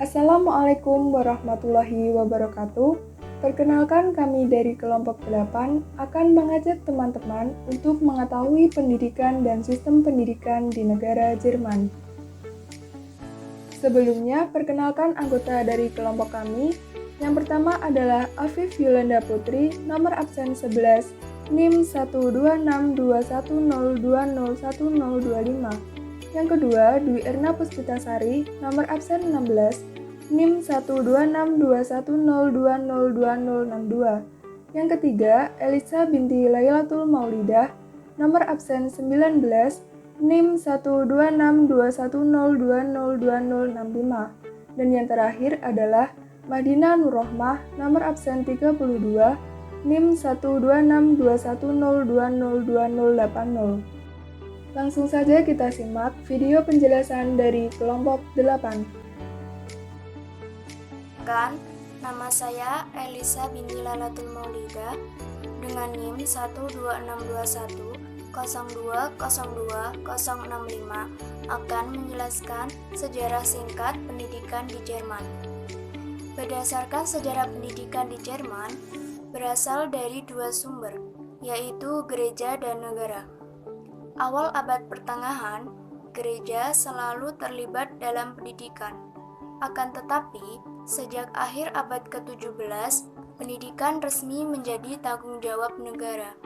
Assalamualaikum warahmatullahi wabarakatuh. Perkenalkan, kami dari kelompok 8 akan mengajak teman-teman untuk mengetahui pendidikan dan sistem pendidikan di negara Jerman. Sebelumnya, perkenalkan anggota dari kelompok kami. Yang pertama adalah Afif Yolanda Putri, nomor absen 11, NIM 1262102010025. Yang kedua, Dwi Erna Puspitasari, nomor absen 16, NIM 1262102002062. Yang ketiga, Elisa binti Lailatul Maulidah, nomor absen 19, NIM 1262102002065. Dan yang terakhir adalah Madina Nurrohmah, nomor absen 32, NIM 1262102002080. Langsung saja kita simak video penjelasan dari kelompok 8. Nama saya Elisa binti Lailatul Maulidah dengan NIM 1262102020065 akan menjelaskan sejarah singkat pendidikan di Jerman. Berdasarkan sejarah pendidikan di Jerman, berasal dari dua sumber, yaitu gereja dan negara. Awal abad pertengahan, gereja selalu terlibat dalam pendidikan. Akan tetapi, sejak akhir abad ke-17, pendidikan resmi menjadi tanggung jawab negara.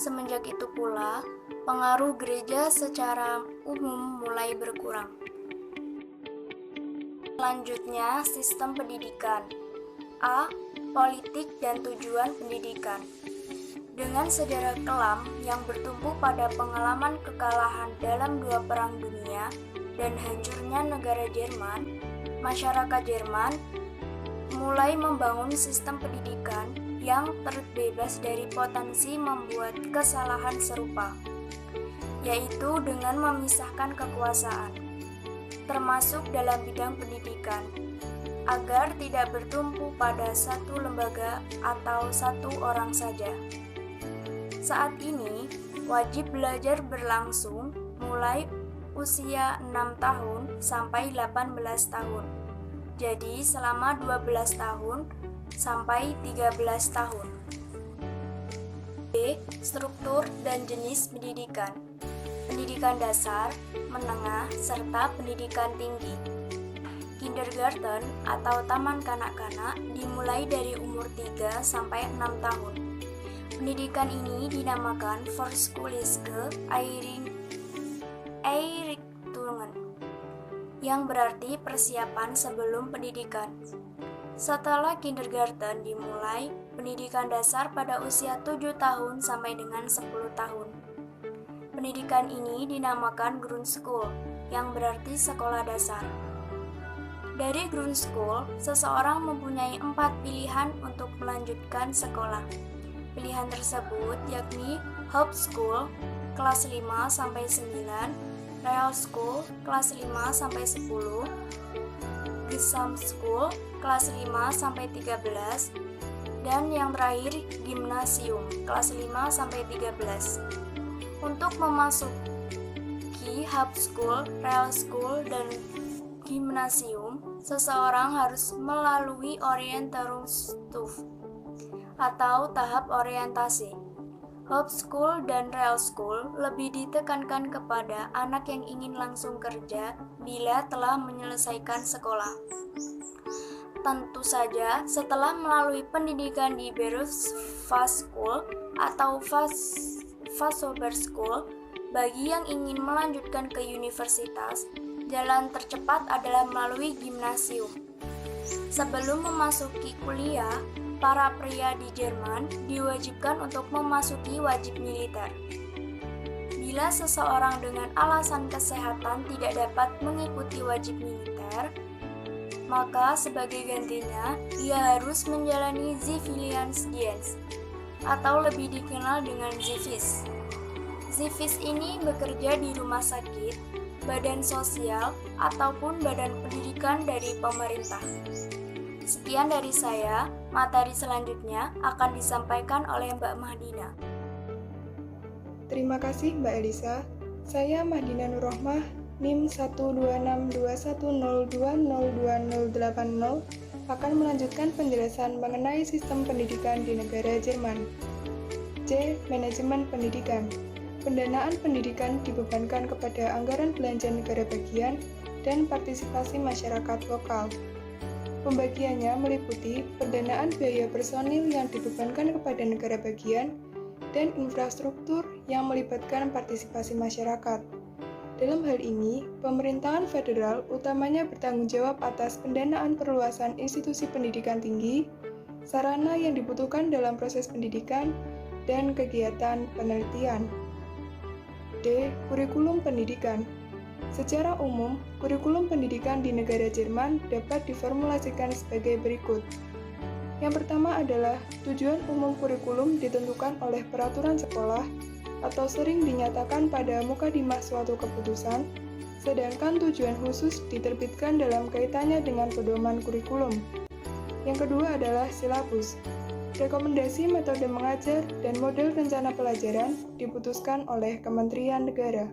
Semenjak itu pula, pengaruh gereja secara umum mulai berkurang. Selanjutnya, sistem pendidikan. A. Politik dan tujuan pendidikan. Dengan sejarah kelam yang bertumpu pada pengalaman kekalahan dalam dua perang dunia dan hancurnya negara Jerman, masyarakat Jerman mulai membangun sistem pendidikan yang terbebas dari potensi membuat kesalahan serupa, yaitu dengan memisahkan kekuasaan, termasuk dalam bidang pendidikan, agar tidak bertumpu pada satu lembaga atau satu orang saja. Saat ini, wajib belajar berlangsung mulai usia 6 tahun sampai 18 tahun. Jadi selama 12 tahun sampai 13 tahun. B. Struktur dan jenis pendidikan. Pendidikan dasar, menengah, serta pendidikan tinggi. Kindergarten atau taman kanak-kanak dimulai dari umur 3 sampai 6 tahun. Pendidikan ini dinamakan Vorschulske Einrichtungen, yang berarti persiapan sebelum pendidikan. Setelah kindergarten dimulai, pendidikan dasar pada usia 7 tahun sampai dengan 10 tahun. Pendidikan ini dinamakan Grundschule, yang berarti sekolah dasar. Dari Grundschule, seseorang mempunyai 4 pilihan untuk melanjutkan sekolah. Pilihan tersebut yakni Hauptschule kelas 5 sampai 9, Realschule kelas 5 sampai 10, Gesamtschule kelas 5 sampai 13, dan yang terakhir Gymnasium kelas 5 sampai 13. Untuk memasuki Hauptschule, Realschule, dan Gymnasium, seseorang harus melalui Orientierungsstufe atau tahap orientasi. Hauptschule dan Realschule lebih ditekankan kepada anak yang ingin langsung kerja bila telah menyelesaikan sekolah. Tentu saja, setelah melalui pendidikan di Berufsfachschule atau Fachoberschule, bagi yang ingin melanjutkan ke universitas, jalan tercepat adalah melalui gimnasium. Sebelum memasuki kuliah, para pria di Jerman diwajibkan untuk memasuki wajib militer. Bila seseorang dengan alasan kesehatan tidak dapat mengikuti wajib militer, maka sebagai gantinya ia harus menjalani Zivildienst atau lebih dikenal dengan Zivis. Zivis ini bekerja di rumah sakit, badan sosial, ataupun badan pendidikan dari pemerintah. Sekian dari saya, materi selanjutnya akan disampaikan oleh Mbak Mahdina. Terima kasih Mbak Elisa. Saya Madina Nurrohmah NIM 1262102020080 akan melanjutkan penjelasan mengenai sistem pendidikan di negara Jerman. C. Manajemen pendidikan. Pendanaan pendidikan dibebankan kepada anggaran belanja negara bagian dan partisipasi masyarakat lokal. Pembagiannya meliputi pendanaan biaya personil yang dibebankan kepada negara bagian dan infrastruktur yang melibatkan partisipasi masyarakat. Dalam hal ini, pemerintahan federal utamanya bertanggung jawab atas pendanaan perluasan institusi pendidikan tinggi, sarana yang dibutuhkan dalam proses pendidikan, dan kegiatan penelitian. D. Kurikulum pendidikan. Secara umum, kurikulum pendidikan di negara Jerman dapat diformulasikan sebagai berikut. Yang pertama adalah tujuan umum kurikulum ditentukan oleh peraturan sekolah atau sering dinyatakan pada mukadimah suatu keputusan, sedangkan tujuan khusus diterbitkan dalam kaitannya dengan pedoman kurikulum. Yang kedua adalah silabus. Rekomendasi metode mengajar dan model rencana pelajaran diputuskan oleh Kementerian Negara.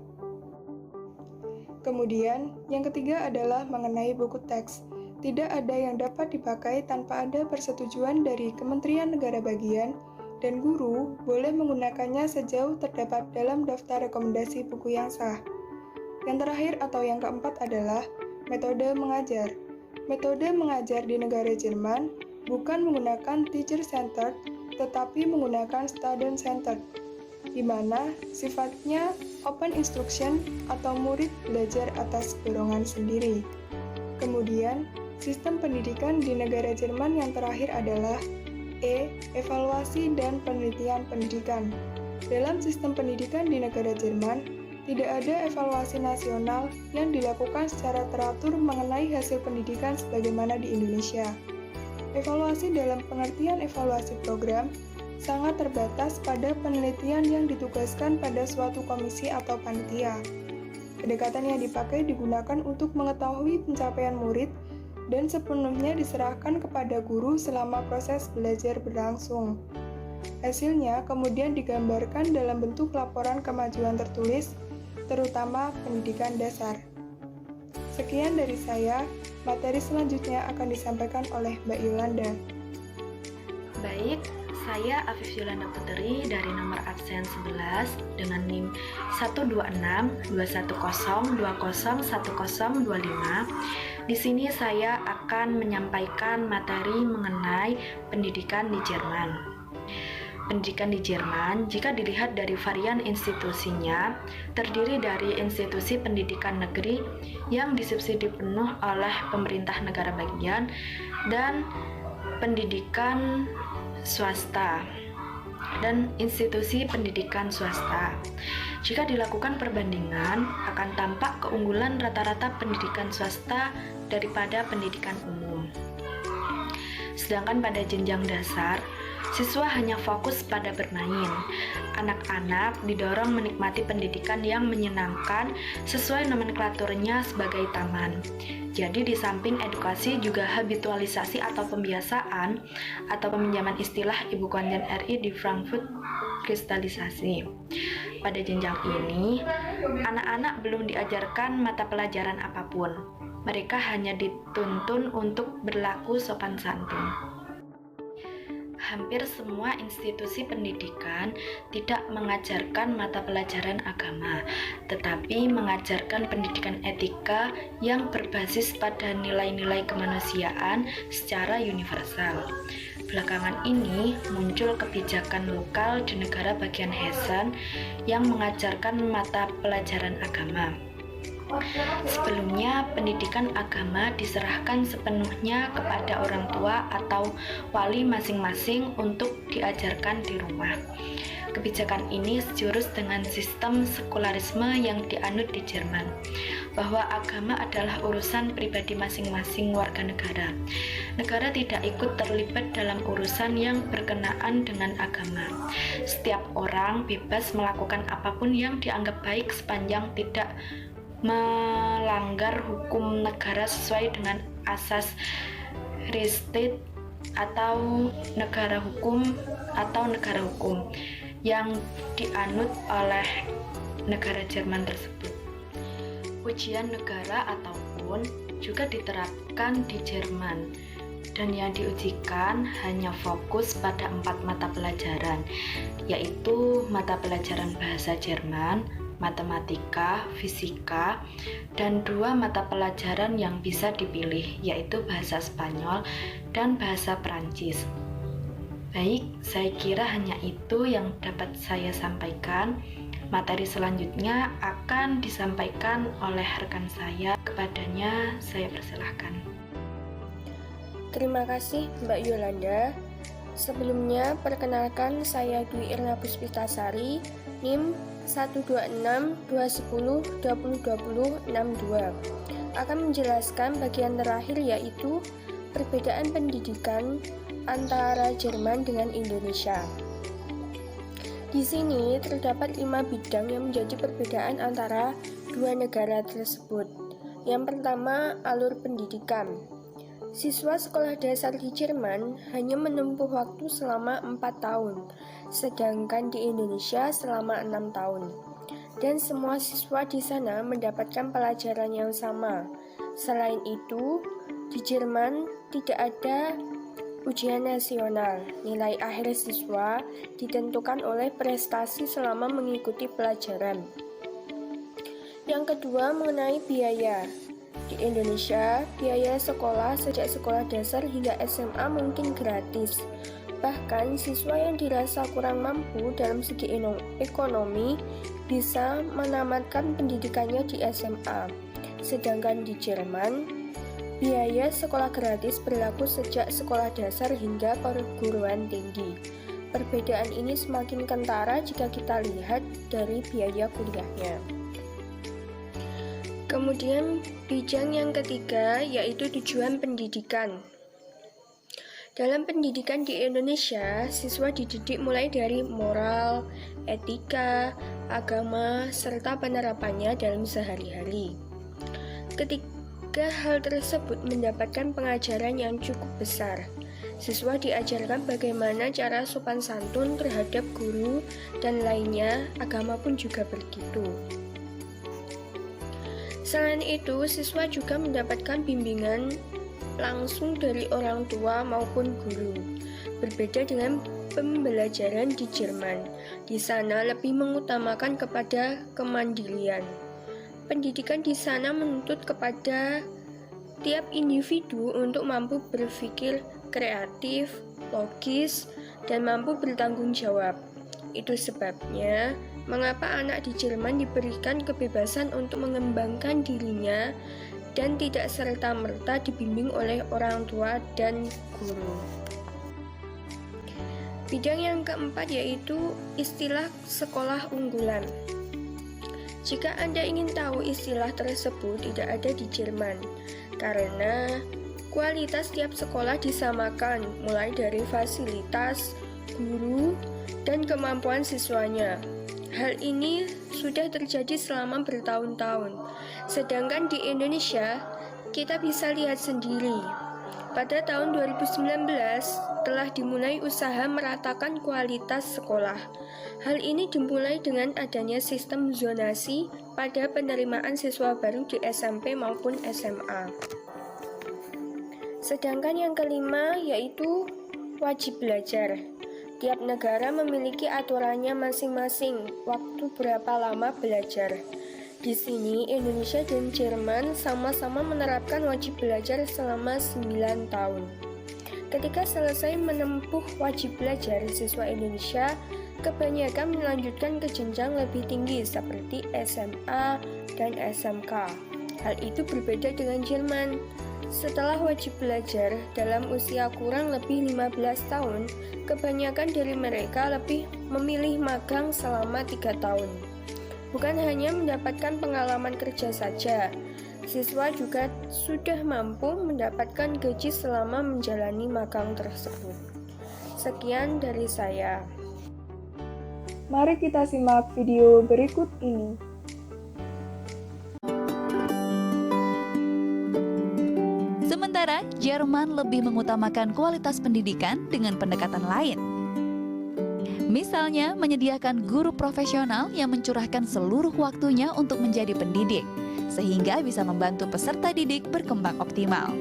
Kemudian, yang ketiga adalah mengenai buku teks. Tidak ada yang dapat dipakai tanpa ada persetujuan dari Kementerian Negara bagian, dan guru boleh menggunakannya sejauh terdapat dalam daftar rekomendasi buku yang sah. Yang terakhir atau yang keempat adalah metode mengajar. Metode mengajar di negara Jerman bukan menggunakan teacher-centered, tetapi menggunakan student-centered, di mana sifatnya open instruction atau murid belajar atas dorongan sendiri. Kemudian, sistem pendidikan di negara Jerman yang terakhir adalah E. Evaluasi dan penelitian pendidikan. Dalam sistem pendidikan di negara Jerman, tidak ada evaluasi nasional yang dilakukan secara teratur mengenai hasil pendidikan sebagaimana di Indonesia. Evaluasi dalam pengertian evaluasi program sangat terbatas pada penelitian yang ditugaskan pada suatu komisi atau panitia. Pendekatan yang dipakai digunakan untuk mengetahui pencapaian murid dan sepenuhnya diserahkan kepada guru selama proses belajar berlangsung. Hasilnya kemudian digambarkan dalam bentuk laporan kemajuan tertulis, terutama pendidikan dasar. Sekian dari saya, materi selanjutnya akan disampaikan oleh Mbak Yolanda. Baik, saya Afif Yolanda Putri dari nomor absen 11 dengan NIM 1262102011025. Di sini saya akan menyampaikan materi mengenai pendidikan di Jerman. Pendidikan di Jerman, jika dilihat dari varian institusinya, terdiri dari institusi pendidikan negeri yang disubsidi penuh oleh pemerintah negara bagian dan pendidikan swasta dan institusi pendidikan swasta. Jika dilakukan perbandingan, akan tampak keunggulan rata-rata pendidikan swasta daripada pendidikan umum. Sedangkan pada jenjang dasar, siswa hanya fokus pada bermain. Anak-anak didorong menikmati pendidikan yang menyenangkan sesuai nomenklaturnya sebagai taman. Jadi di samping edukasi juga habitualisasi atau pembiasaan atau peminjaman istilah Ibu Konjen RI di Frankfurt kristalisasi. Pada jenjang ini, anak-anak belum diajarkan mata pelajaran apapun. Mereka hanya dituntun untuk berlaku sopan santun. Hampir semua institusi pendidikan tidak mengajarkan mata pelajaran agama, tetapi mengajarkan pendidikan etika yang berbasis pada nilai-nilai kemanusiaan secara universal. Belakangan ini muncul kebijakan lokal di negara bagian Hessen yang mengajarkan mata pelajaran agama. Sebelumnya, pendidikan agama diserahkan sepenuhnya kepada orang tua atau wali masing-masing untuk diajarkan di rumah. Kebijakan ini sejurus dengan sistem sekularisme yang dianut di Jerman, bahwa agama adalah urusan pribadi masing-masing warga negara. Negara tidak ikut terlibat dalam urusan yang berkenaan dengan agama. Setiap orang bebas melakukan apapun yang dianggap baik sepanjang tidak melanggar hukum negara sesuai dengan asas Rechtsstaat atau negara hukum yang dianut oleh negara Jerman tersebut. ujian negara ataupun juga diterapkan di Jerman, dan yang diujikan hanya fokus pada 4 mata pelajaran, yaitu mata pelajaran bahasa Jerman, matematika, fisika, dan 2 mata pelajaran yang bisa dipilih, yaitu bahasa Spanyol dan bahasa Perancis. Baik, saya kira hanya itu yang dapat saya sampaikan. Materi selanjutnya akan disampaikan oleh rekan saya. Kepadanya saya persilahkan. Terima kasih Mbak Yolanda. Sebelumnya, perkenalkan saya Dwi Irna Puspitasari, NIM 126-210-2020-62. Akan menjelaskan bagian terakhir, yaitu perbedaan pendidikan antara Jerman dengan Indonesia. Di sini terdapat 5 bidang yang menjadi perbedaan antara dua negara tersebut. Yang pertama, alur pendidikan. Siswa sekolah dasar di Jerman hanya menempuh waktu selama 4 tahun, sedangkan di Indonesia selama 6 tahun. Dan semua siswa di sana mendapatkan pelajaran yang sama. Selain itu, di Jerman tidak ada ujian nasional. Nilai akhir siswa ditentukan oleh prestasi selama mengikuti pelajaran. Yang kedua, mengenai biaya. Di Indonesia, biaya sekolah sejak sekolah dasar hingga SMA mungkin gratis. Bahkan, siswa yang dirasa kurang mampu dalam segi ekonomi bisa menamatkan pendidikannya di SMA. Sedangkan di Jerman, biaya sekolah gratis berlaku sejak sekolah dasar hingga perguruan tinggi. Perbedaan ini semakin kentara jika kita lihat dari biaya kuliahnya. Kemudian, bidang yang ketiga yaitu tujuan pendidikan. Dalam pendidikan di Indonesia, siswa dididik mulai dari moral, etika, agama, serta penerapannya dalam sehari-hari. Ketiga hal tersebut mendapatkan pengajaran yang cukup besar. Siswa diajarkan bagaimana cara sopan santun terhadap guru dan lainnya, agama pun juga begitu. Selain itu, siswa juga mendapatkan bimbingan langsung dari orang tua maupun guru. Berbeda dengan pembelajaran di Jerman, di sana lebih mengutamakan kepada kemandirian. Pendidikan di sana menuntut kepada tiap individu untuk mampu berpikir kreatif, logis, dan mampu bertanggung jawab. Itu sebabnya mengapa anak di Jerman diberikan kebebasan untuk mengembangkan dirinya dan tidak serta-merta dibimbing oleh orang tua dan guru. Bidang yang keempat yaitu istilah sekolah unggulan. Jika Anda ingin tahu, istilah tersebut tidak ada di Jerman, karena kualitas tiap sekolah disamakan, mulai dari fasilitas, guru, dan kemampuan siswanya. Hal ini sudah terjadi selama bertahun-tahun, sedangkan di Indonesia, kita bisa lihat sendiri. Pada tahun 2019, telah dimulai usaha meratakan kualitas sekolah. Hal ini dimulai dengan adanya sistem zonasi pada penerimaan siswa baru di SMP maupun SMA. Sedangkan yang kelima yaitu wajib belajar. Tiap negara memiliki aturannya masing-masing, waktu berapa lama belajar. Di sini, Indonesia dan Jerman sama-sama menerapkan wajib belajar selama 9 tahun. Ketika selesai menempuh wajib belajar, siswa Indonesia kebanyakan melanjutkan ke jenjang lebih tinggi seperti SMA dan SMK. Hal itu berbeda dengan Jerman. Setelah wajib belajar dalam usia kurang lebih 15 tahun, kebanyakan dari mereka lebih memilih magang selama 3 tahun. Bukan hanya mendapatkan pengalaman kerja saja, siswa juga sudah mampu mendapatkan gaji selama menjalani magang tersebut. Sekian dari saya. Mari kita simak video berikut ini. Sementara Jerman lebih mengutamakan kualitas pendidikan dengan pendekatan lain. Misalnya, menyediakan guru profesional yang mencurahkan seluruh waktunya untuk menjadi pendidik. sehingga bisa membantu peserta didik berkembang optimal.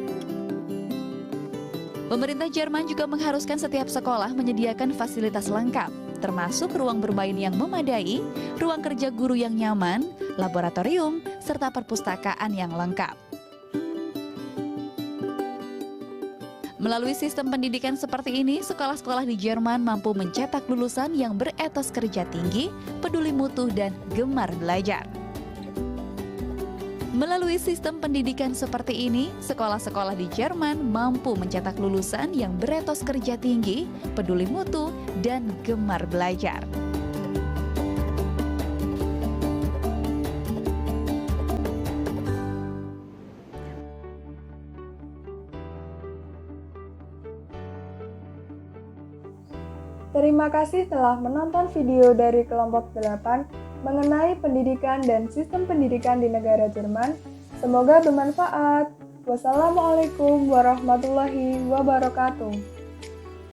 Pemerintah Jerman juga mengharuskan setiap sekolah menyediakan fasilitas lengkap, termasuk ruang bermain yang memadai, ruang kerja guru yang nyaman, laboratorium, serta perpustakaan yang lengkap. Melalui sistem pendidikan seperti ini, sekolah-sekolah di Jerman mampu mencetak lulusan yang beretos kerja tinggi, peduli mutu, dan gemar belajar. Melalui sistem pendidikan seperti ini, sekolah-sekolah di Jerman mampu mencetak lulusan yang beretos kerja tinggi, peduli mutu, dan gemar belajar. Terima kasih telah menonton video dari kelompok 8 mengenai pendidikan dan sistem pendidikan di negara Jerman. Semoga bermanfaat. Wassalamualaikum warahmatullahi wabarakatuh.